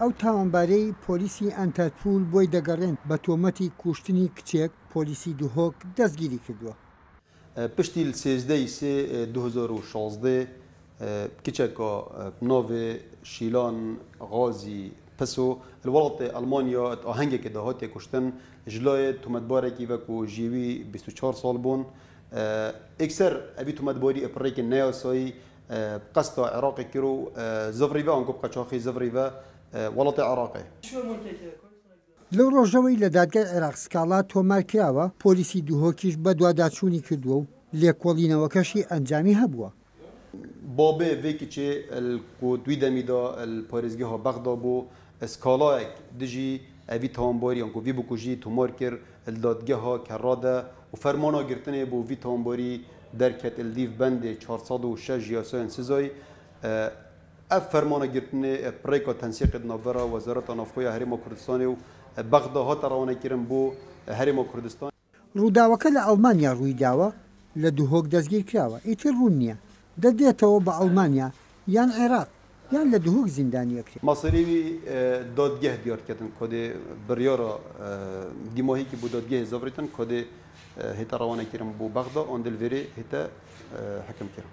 ئەو تاوانبارەی پۆلیسی ئەنتەرپۆل بۆی دەگەڕێن بە تۆمەتی کوشتنی کچێک پۆلیسی دوهۆک دەستگیری کردووە. پشتی سێزدەی سێ 2016 کچێکە ناوێ شیلان غازی پسۆ وڵاتی ئەلمانیا ئاهەنگێکی داهاتێ کوشتن ji لای تومەتبارێکی وەکو ژیوی 24 ساڵ بوون ئێکسەر ئەوی تومەتباری ئەپڕێکی نەیاسایی قەستا عێراقی کرد و زەڤریڤە ئەنگۆ قەچاقی زەڤریڤە وڵاتی عێراقی لەو ڕۆژەوەی لە دادگای عێراق سکاڵا تۆمار کراوە پۆلیسی دوهۆکیش بە دوواداچوونی کردووە و لێکۆڵینەوەکەشی ئەنجامی هەبووە. بابێ vêkî çê ku dwî demî da parêzgeha Bexda bû skalayek dijî evî tawambariyan ku vî bû ku jî tomar kir li dadgeha kerra de û fermana girtinê bû vî tawambarî derket li dîv bendê 406 yasayên Sizayî ev fermana girtinê pirêka tensîqê di navbera Wezareta Navxweya Herêma Kurdistanê û Bexda hat rawanekirin bû Herêma Kurdistan. ڕووداوەکە لە ئەڵمانیا ڕوویداوە لە دوهۆک دەستگیر کراوە ئیتر ڕوون نییە دەدێتەوە بە ئەڵمانیا یان عێراق یان لە دوهۆک زیندانیەکرێت. ماسەریوی دادگeh diyarketin Kodê biryara dîmahîkî bû dadgehê Zevritin Kodê hêta rawanekirin bû Bexda an dilverê hête hekim kirin.